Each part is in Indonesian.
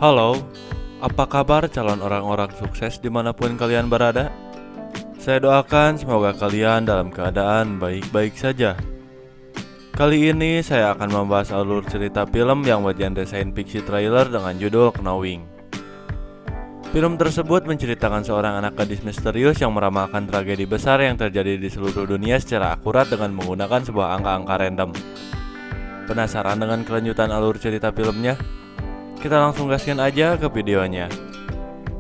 Halo, apa kabar calon orang-orang sukses dimanapun kalian berada? Saya doakan semoga kalian dalam keadaan baik-baik saja. Kali ini saya akan membahas alur cerita film yang bergenre science fiction trailer dengan judul Knowing. Film tersebut menceritakan seorang anak gadis misterius yang meramalkan tragedi besar yang terjadi di seluruh dunia secara akurat dengan menggunakan sebuah angka-angka random. Penasaran dengan kelanjutan alur cerita filmnya? Kita langsung gaskin aja ke videonya.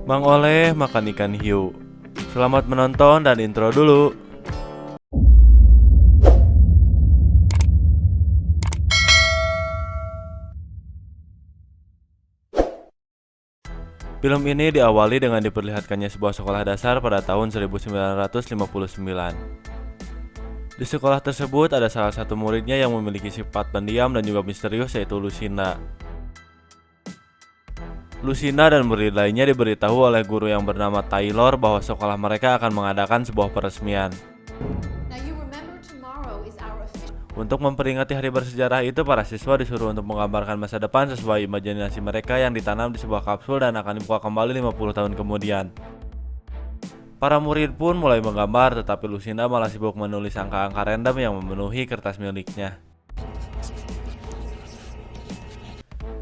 Mang Oleh makan ikan hiu. Selamat menonton dan intro dulu. Film ini diawali dengan diperlihatkannya sebuah sekolah dasar pada tahun 1959. Di sekolah tersebut ada salah satu muridnya yang memiliki sifat pendiam dan juga misterius, yaitu Lucina. Lucina dan murid lainnya diberitahu oleh guru yang bernama Taylor bahwa sekolah mereka akan mengadakan sebuah peresmian. Untuk memperingati hari bersejarah itu, para siswa disuruh untuk menggambarkan masa depan sesuai imajinasi mereka yang ditanam di sebuah kapsul dan akan dibuka kembali 50 tahun kemudian. Para murid pun mulai menggambar, tetapi Lucina malah sibuk menulis angka-angka random yang memenuhi kertas miliknya.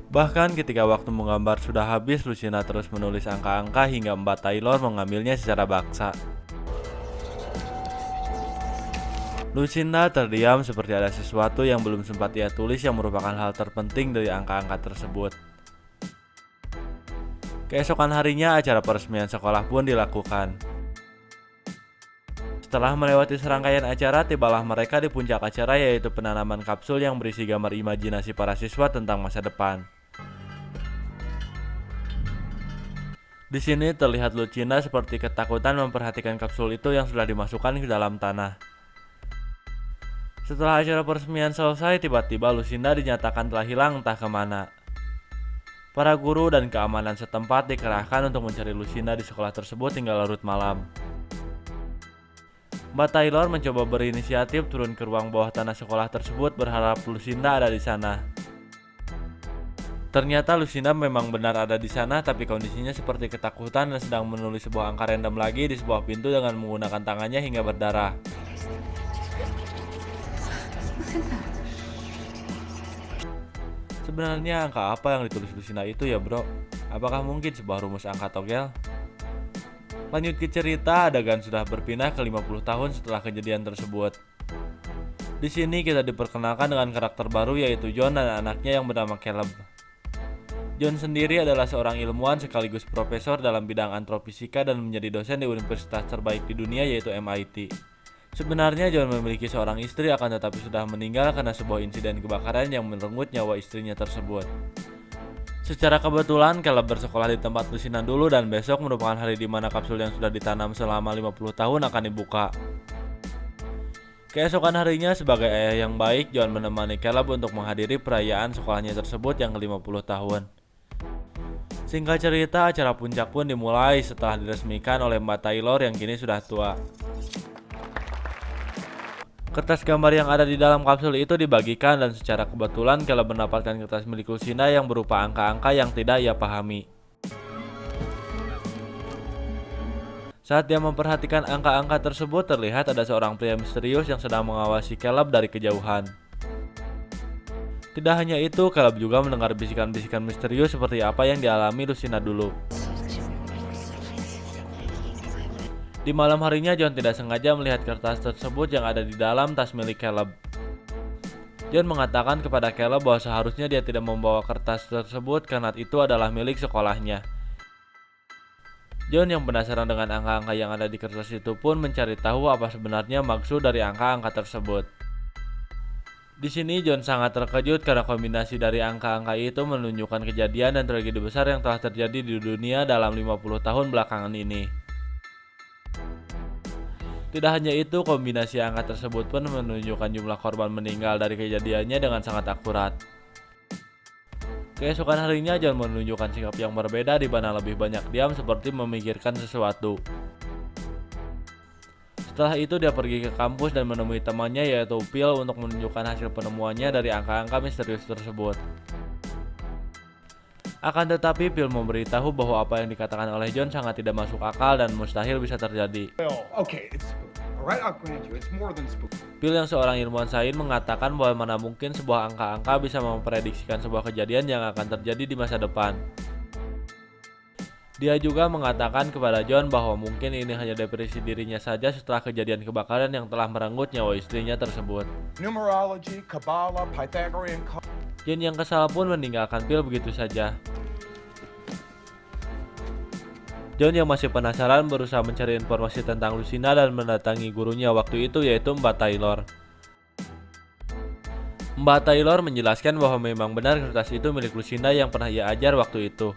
Bahkan ketika waktu menggambar sudah habis, Lucina terus menulis angka-angka hingga Mbak Taylor mengambilnya secara paksa. Lucina terdiam seperti ada sesuatu yang belum sempat ia tulis yang merupakan hal terpenting dari angka-angka tersebut. Keesokan harinya acara peresmian sekolah pun dilakukan. Setelah melewati serangkaian acara, tibalah mereka di puncak acara, yaitu penanaman kapsul yang berisi gambar imajinasi para siswa tentang masa depan. Di sini terlihat Lucina seperti ketakutan memperhatikan kapsul itu yang sudah dimasukkan ke dalam tanah. Setelah acara peresmian selesai, tiba-tiba Lucina dinyatakan telah hilang entah kemana. Para guru dan keamanan setempat dikerahkan untuk mencari Lucina di sekolah tersebut hingga larut malam. Mbak Taylor mencoba berinisiatif turun ke ruang bawah tanah sekolah tersebut berharap Lucina ada di sana. Ternyata Lucina memang benar ada di sana, tapi kondisinya seperti ketakutan dan sedang menulis sebuah angka random lagi di sebuah pintu dengan menggunakan tangannya hingga berdarah. Sebenarnya angka apa yang ditulis Lucina itu ya bro? Apakah mungkin sebuah rumus angka togel? Lanjut ke cerita, adegan sudah berpindah ke 50 tahun setelah kejadian tersebut. Di sini kita diperkenalkan dengan karakter baru, yaitu John dan anaknya yang bernama Caleb. John sendiri adalah seorang ilmuwan sekaligus profesor dalam bidang antropofisika dan menjadi dosen di universitas terbaik di dunia, yaitu MIT. Sebenarnya John memiliki seorang istri, akan tetapi sudah meninggal karena sebuah insiden kebakaran yang merenggut nyawa istrinya tersebut. Secara kebetulan, Caleb bersekolah di tempat Lucina dulu dan besok merupakan hari di mana kapsul yang sudah ditanam selama 50 tahun akan dibuka. Keesokan harinya, sebagai ayah yang baik, John menemani Caleb untuk menghadiri perayaan sekolahnya tersebut yang ke-50 tahun. Singkat cerita, acara puncak pun dimulai setelah diresmikan oleh Mbak Taylor yang kini sudah tua. Kertas gambar yang ada di dalam kapsul itu dibagikan dan secara kebetulan Caleb mendapatkan kertas milik Lucina yang berupa angka-angka yang tidak ia pahami. Saat dia memperhatikan angka-angka tersebut, terlihat ada seorang pria misterius yang sedang mengawasi Caleb dari kejauhan. Tidak hanya itu, Caleb juga mendengar bisikan-bisikan misterius seperti apa yang dialami Lucina dulu. Di malam harinya, John tidak sengaja melihat kertas tersebut yang ada di dalam tas milik Caleb. John mengatakan kepada Caleb bahwa seharusnya dia tidak membawa kertas tersebut karena itu adalah milik sekolahnya. John yang penasaran dengan angka-angka yang ada di kertas itu pun mencari tahu apa sebenarnya maksud dari angka-angka tersebut. Di sini John sangat terkejut karena kombinasi dari angka-angka itu menunjukkan kejadian dan tragedi besar yang telah terjadi di dunia dalam 50 tahun belakangan ini. Tidak hanya itu, kombinasi angka tersebut pun menunjukkan jumlah korban meninggal dari kejadiannya dengan sangat akurat. Keesokan harinya, John menunjukkan sikap yang berbeda, di mana lebih banyak diam seperti memikirkan sesuatu. Setelah itu dia pergi ke kampus dan menemui temannya, yaitu Phil, untuk menunjukkan hasil penemuannya dari angka-angka misterius tersebut. Akan tetapi Phil memberitahu bahwa apa yang dikatakan oleh John sangat tidak masuk akal dan mustahil bisa terjadi. Well, okay, it's spooky. All right, I'll grant you, it's more than spooky. Phil yang seorang ilmuwan sains mengatakan bahwa mana mungkin sebuah angka-angka bisa memprediksikan sebuah kejadian yang akan terjadi di masa depan. Dia juga mengatakan kepada John bahwa mungkin ini hanya depresi dirinya saja setelah kejadian kebakaran yang telah merenggut nyawa istrinya tersebut. Numerology, Kabbalah, Pythagorean. John yang kesal pun meninggalkan Phil begitu saja. John yang masih penasaran berusaha mencari informasi tentang Lucinda dan mendatangi gurunya waktu itu, yaitu Mbak Taylor. Mbak Taylor menjelaskan bahwa memang benar kertas itu milik Lucinda yang pernah ia ajar waktu itu.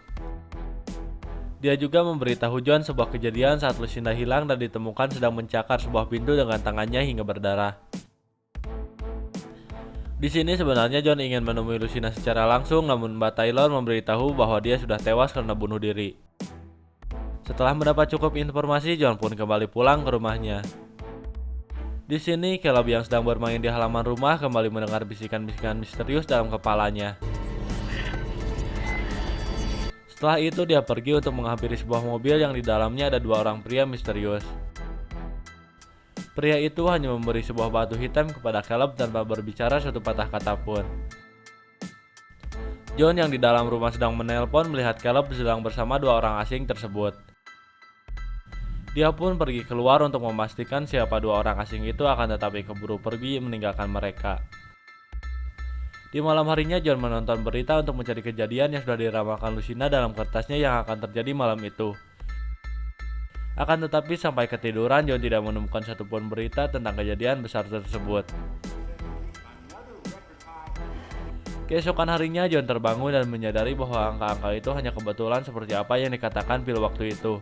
Dia juga memberitahu John sebuah kejadian saat Lucinda hilang dan ditemukan sedang mencakar sebuah pintu dengan tangannya hingga berdarah. Di sini sebenarnya John ingin menemui Lucinda secara langsung, namun Mbak Taylor memberitahu bahwa dia sudah tewas karena bunuh diri. Setelah mendapat cukup informasi, John pun kembali pulang ke rumahnya. Di sini, Caleb yang sedang bermain di halaman rumah kembali mendengar bisikan-bisikan misterius dalam kepalanya. Setelah itu dia pergi untuk menghampiri sebuah mobil yang di dalamnya ada dua orang pria misterius. Pria itu hanya memberi sebuah batu hitam kepada Caleb tanpa berbicara satu patah kata pun. John yang di dalam rumah sedang menelpon melihat Caleb sedang bersama dua orang asing tersebut. Dia pun pergi keluar untuk memastikan siapa dua orang asing itu, akan tetapi keburu pergi meninggalkan mereka. Di malam harinya John menonton berita untuk mencari kejadian yang sudah diramalkan Lucinda dalam kertasnya yang akan terjadi malam itu. Akan tetapi sampai ketiduran John tidak menemukan satupun berita tentang kejadian besar tersebut. Keesokan harinya John terbangun dan menyadari bahwa angka-angka itu hanya kebetulan seperti apa yang dikatakan Phil waktu itu.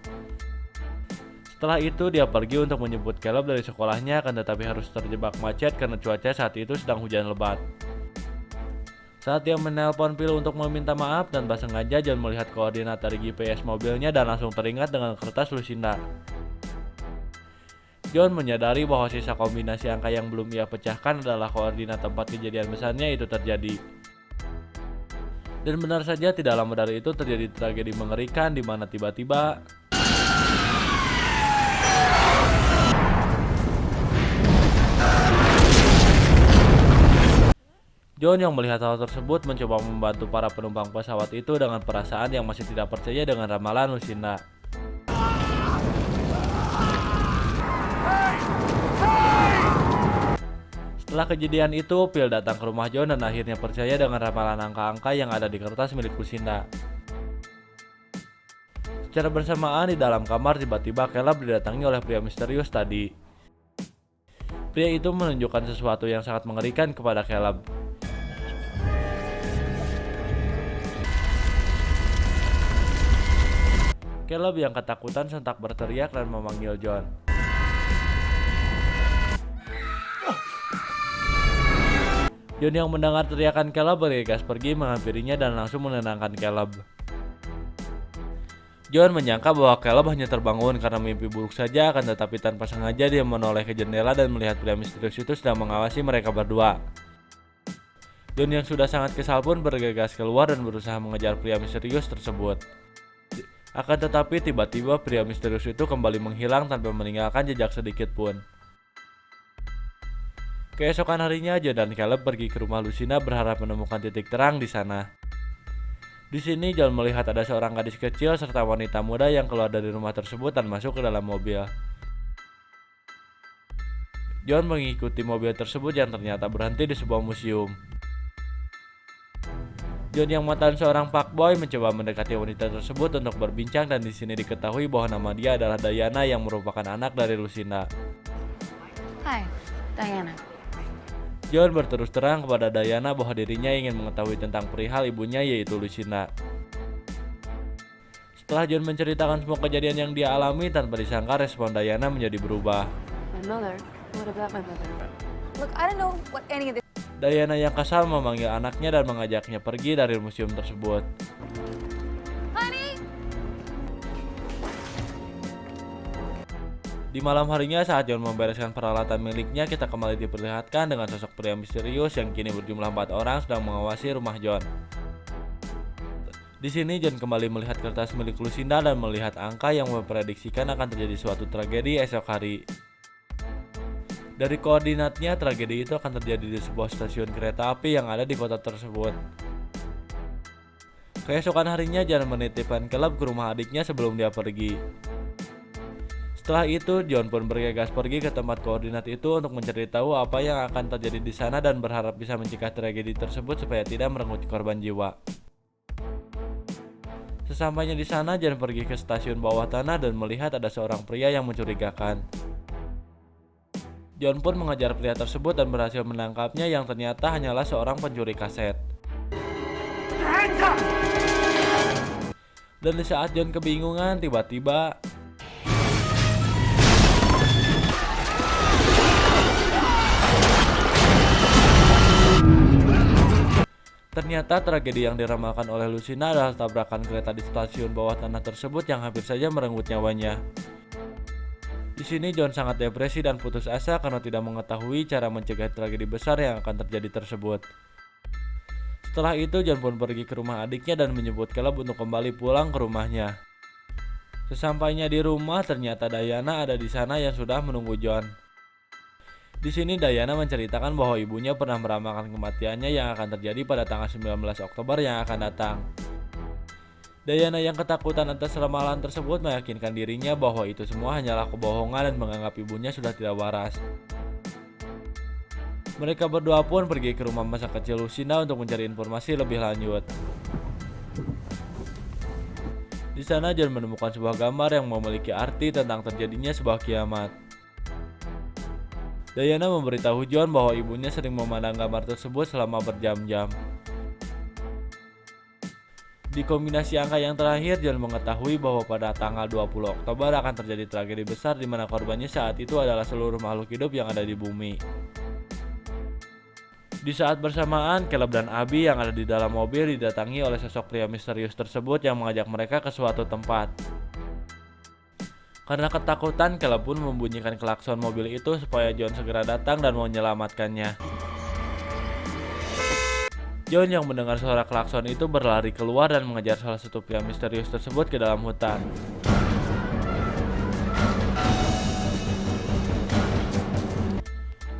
Setelah itu dia pergi untuk menjemput Caleb dari sekolahnya, akan tetapi harus terjebak macet karena cuaca saat itu sedang hujan lebat. Saat dia menelpon Phil untuk meminta maaf, tanpa sengaja John melihat koordinat dari GPS mobilnya dan langsung teringat dengan kertas Lucinda. John menyadari bahwa sisa kombinasi angka yang belum ia pecahkan adalah koordinat tempat kejadian besarnya itu terjadi. Dan benar saja tidak lama dari itu terjadi tragedi mengerikan di mana tiba-tiba John yang melihat hal tersebut mencoba membantu para penumpang pesawat itu dengan perasaan yang masih tidak percaya dengan ramalan Lucinda. Setelah kejadian itu, Phil datang ke rumah John dan akhirnya percaya dengan ramalan angka-angka yang ada di kertas milik Lucinda. Secara bersamaan di dalam kamar tiba-tiba Caleb didatangi oleh pria misterius tadi. Pria itu menunjukkan sesuatu yang sangat mengerikan kepada Caleb. Caleb yang ketakutan sontak berteriak dan memanggil John. John yang mendengar teriakan Caleb bergegas pergi menghampirinya dan langsung menenangkan Caleb. John menyangka bahwa Caleb hanya terbangun karena mimpi buruk saja, akan tetapi tanpa sengaja dia menoleh ke jendela dan melihat pria misterius itu sedang mengawasi mereka berdua. John yang sudah sangat kesal pun bergegas keluar dan berusaha mengejar pria misterius tersebut. Akan tetapi tiba-tiba pria misterius itu kembali menghilang tanpa meninggalkan jejak sedikit pun. Keesokan harinya John dan Caleb pergi ke rumah Lucinda berharap menemukan titik terang di sana. Di sini John melihat ada seorang gadis kecil serta wanita muda yang keluar dari rumah tersebut dan masuk ke dalam mobil. John mengikuti mobil tersebut yang ternyata berhenti di sebuah museum. John yang mantan seorang fuckboy mencoba mendekati wanita tersebut untuk berbincang, dan di sini diketahui bahwa nama dia adalah Diana yang merupakan anak dari Lucinda. Hi, Diana. John berterus terang kepada Diana bahwa dirinya ingin mengetahui tentang perihal ibunya, yaitu Lucinda. Setelah John menceritakan semua kejadian yang dia alami, tanpa disangka respon Diana menjadi berubah. My mother? What about my mother? Look, I don't know what any of this. Diana yang kesal memanggil anaknya dan mengajaknya pergi dari museum tersebut. Honey! Di malam harinya saat John membereskan peralatan miliknya, kita kembali diperlihatkan dengan sosok pria misterius yang kini berjumlah 4 orang sedang mengawasi rumah John. Di sini John kembali melihat kertas milik Lucinda dan melihat angka yang memprediksikan akan terjadi suatu tragedi esok hari. Dari koordinatnya, tragedi itu akan terjadi di sebuah stasiun kereta api yang ada di kota tersebut. Keesokan harinya John menitipkan Caleb ke rumah adiknya sebelum dia pergi. Setelah itu, John pun bergegas pergi ke tempat koordinat itu untuk mencari tahu apa yang akan terjadi di sana dan berharap bisa mencegah tragedi tersebut supaya tidak merenggut korban jiwa. Sesampainya di sana, John pergi ke stasiun bawah tanah dan melihat ada seorang pria yang mencurigakan. John pun mengejar pria tersebut dan berhasil menangkapnya yang ternyata hanyalah seorang pencuri kaset. Dan di saat John kebingungan, tiba-tiba ternyata tragedi yang diramalkan oleh Lucinda adalah tabrakan kereta di stasiun bawah tanah tersebut yang hampir saja merenggut nyawanya. Di sini John sangat depresi dan putus asa karena tidak mengetahui cara mencegah tragedi besar yang akan terjadi tersebut. Setelah itu John pun pergi ke rumah adiknya dan menjemput Caleb untuk kembali pulang ke rumahnya. Sesampainya di rumah, ternyata Diana ada di sana yang sudah menunggu John. Di sini Diana menceritakan bahwa ibunya pernah meramalkan kematiannya yang akan terjadi pada tanggal 19 Oktober yang akan datang. Diana yang ketakutan atas ramalan tersebut meyakinkan dirinya bahwa itu semua hanyalah kebohongan dan menganggap ibunya sudah tidak waras. Mereka berdua pun pergi ke rumah masa kecil Lucinda untuk mencari informasi lebih lanjut. Di sana John menemukan sebuah gambar yang memiliki arti tentang terjadinya sebuah kiamat. Diana memberitahu John bahwa ibunya sering memandang gambar tersebut selama berjam-jam. Di kombinasi angka yang terakhir, John mengetahui bahwa pada tanggal 20 Oktober akan terjadi tragedi besar di mana korbannya saat itu adalah seluruh makhluk hidup yang ada di bumi. Di saat bersamaan, Caleb dan Abby yang ada di dalam mobil didatangi oleh sosok pria misterius tersebut yang mengajak mereka ke suatu tempat. Karena ketakutan, Caleb pun membunyikan klakson mobil itu supaya John segera datang dan menyelamatkannya. John yang mendengar suara klakson itu berlari keluar dan mengejar salah satu pria misterius tersebut ke dalam hutan.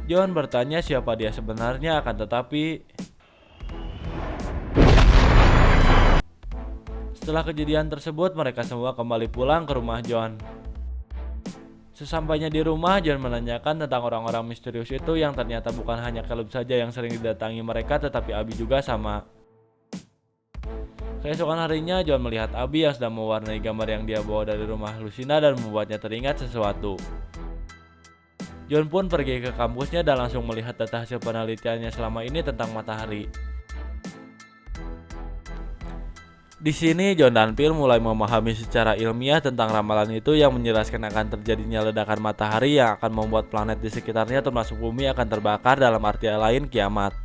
John bertanya siapa dia sebenarnya, akan tetapi setelah kejadian tersebut mereka semua kembali pulang ke rumah John. Sesampainya di rumah, John menanyakan tentang orang-orang misterius itu yang ternyata bukan hanya Caleb saja yang sering didatangi mereka, tetapi Abby juga sama. Keesokan harinya, John melihat Abby yang sedang mewarnai gambar yang dia bawa dari rumah Lucinda dan membuatnya teringat sesuatu. John pun pergi ke kampusnya dan langsung melihat data hasil penelitiannya selama ini tentang matahari. Di sini John dan Phil mulai memahami secara ilmiah tentang ramalan itu yang menjelaskan akan terjadinya ledakan matahari yang akan membuat planet di sekitarnya termasuk bumi akan terbakar, dalam arti lain kiamat.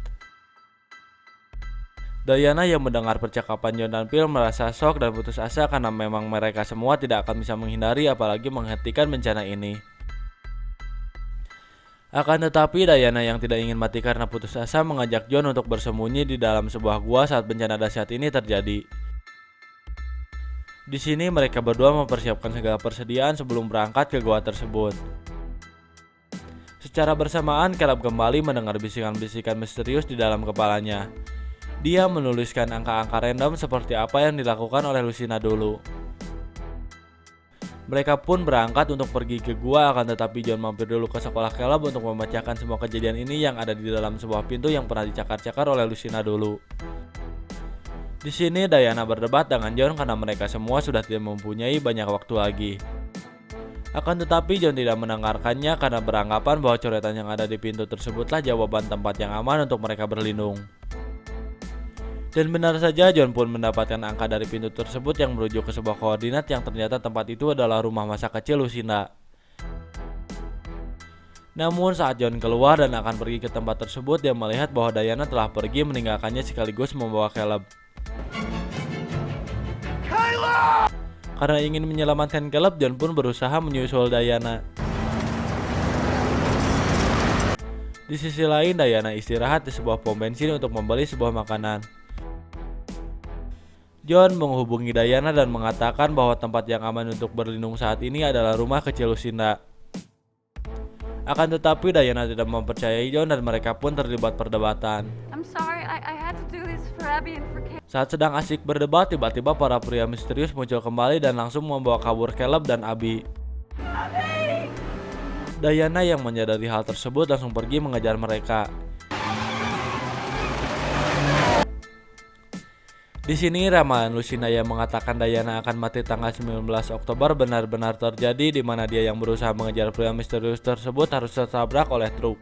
Diana yang mendengar percakapan John dan Phil merasa shock dan putus asa karena memang mereka semua tidak akan bisa menghindari apalagi menghentikan bencana ini. Akan tetapi Diana yang tidak ingin mati karena putus asa mengajak John untuk bersembunyi di dalam sebuah gua saat bencana dahsyat ini terjadi. Di sini mereka berdua mempersiapkan segala persediaan sebelum berangkat ke gua tersebut. Secara bersamaan Caleb kembali mendengar bisikan-bisikan misterius di dalam kepalanya. Dia menuliskan angka-angka random seperti apa yang dilakukan oleh Lucinda dulu. Mereka pun berangkat untuk pergi ke gua, akan tetapi John mampir dulu ke sekolah Caleb untuk membacakan semua kejadian ini yang ada di dalam sebuah pintu yang pernah dicakar-cakar oleh Lucinda dulu. Di sini Diana berdebat dengan John karena mereka semua sudah tidak mempunyai banyak waktu lagi. Akan tetapi John tidak mendengarkannya karena beranggapan bahwa coretan yang ada di pintu tersebutlah jawaban tempat yang aman untuk mereka berlindung. Dan benar saja, John pun mendapatkan angka dari pintu tersebut yang merujuk ke sebuah koordinat yang ternyata tempat itu adalah rumah masa kecil Lucinda. Namun saat John keluar dan akan pergi ke tempat tersebut, dia melihat bahwa Diana telah pergi meninggalkannya sekaligus membawa Caleb. Karena ingin menyelamatkan Caleb, John pun berusaha menyusul Diana. Di sisi lain, Diana istirahat di sebuah pom bensin untuk membeli sebuah makanan. John menghubungi Diana dan mengatakan bahwa tempat yang aman untuk berlindung saat ini adalah rumah kecil Lucinda. Akan tetapi Diana tidak mempercayai John dan mereka pun terlibat perdebatan. I'm sorry, I had to do this for Abby and for Caleb. Saat sedang asik berdebat, tiba-tiba para pria misterius muncul kembali dan langsung membawa kabur Caleb dan Abby. Diana yang menyadari hal tersebut langsung pergi mengejar mereka. Di sini ramalan Lucinda yang mengatakan Diana akan mati tanggal 19 Oktober benar-benar terjadi, di mana dia yang berusaha mengejar pria misterius tersebut harus tertabrak oleh truk.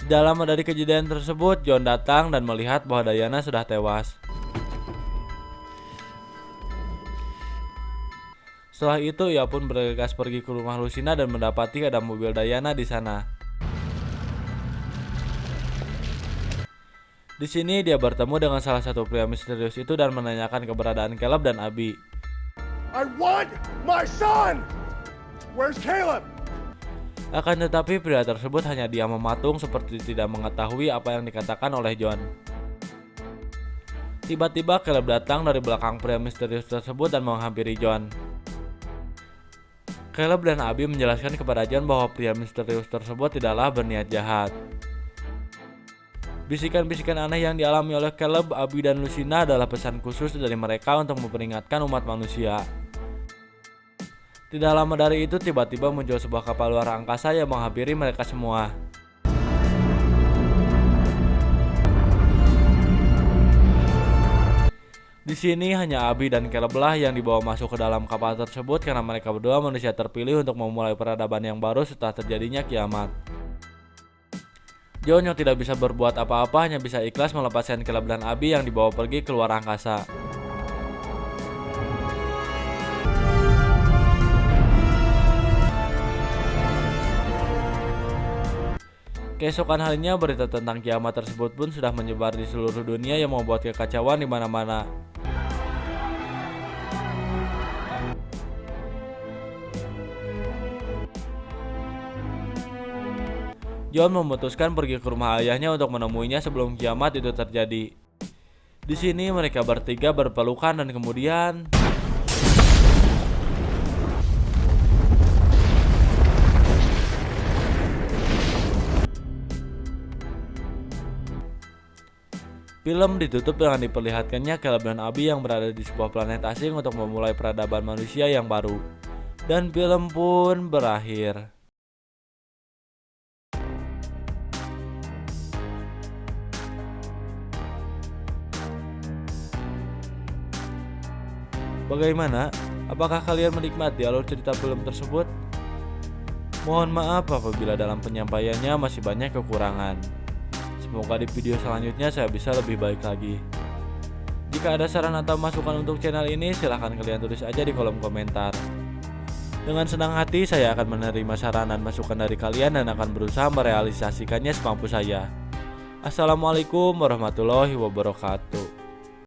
Tidak lama dari kejadian tersebut, John datang dan melihat bahwa Diana sudah tewas. Setelah itu, ia pun bergegas pergi ke rumah Lucinda dan mendapati ada mobil Diana di sana. Di sini dia bertemu dengan salah satu pria misterius itu dan menanyakan keberadaan Caleb dan Abby. I want my son! Where's Caleb? Akan tetapi pria tersebut hanya diam mematung seperti tidak mengetahui apa yang dikatakan oleh John. Tiba-tiba Caleb datang dari belakang pria misterius tersebut dan menghampiri John. Caleb dan Abby menjelaskan kepada John bahwa pria misterius tersebut tidaklah berniat jahat. Bisikan-bisikan aneh yang dialami oleh Caleb, Abby, dan Lucinda adalah pesan khusus dari mereka untuk memperingatkan umat manusia. Tidak lama dari itu, tiba-tiba muncul sebuah kapal luar angkasa yang menghampiri mereka semua. Di sini hanya Abby dan Caleb lah yang dibawa masuk ke dalam kapal tersebut karena mereka berdua manusia terpilih untuk memulai peradaban yang baru setelah terjadinya kiamat. John yang tidak bisa berbuat apa-apa hanya bisa ikhlas melepaskan Caleb dan Abby yang dibawa pergi ke luar angkasa. Keesokan harinya, berita tentang kiamat tersebut pun sudah menyebar di seluruh dunia yang membuat kekacauan di mana-mana. John memutuskan pergi ke rumah ayahnya untuk menemuinya sebelum kiamat itu terjadi. Di sini mereka bertiga berpelukan dan kemudian film ditutup dengan diperlihatkannya Caleb dan Abby yang berada di sebuah planet asing untuk memulai peradaban manusia yang baru. Dan film pun berakhir. Bagaimana? Apakah kalian menikmati alur cerita film tersebut? Mohon maaf apabila dalam penyampaiannya masih banyak kekurangan. Semoga di video selanjutnya saya bisa lebih baik lagi. Jika ada saran atau masukan untuk channel ini, silahkan kalian tulis aja di kolom komentar. Dengan senang hati saya akan menerima saran dan masukan dari kalian dan akan berusaha merealisasikannya semampu saya. Assalamualaikum warahmatullahi wabarakatuh.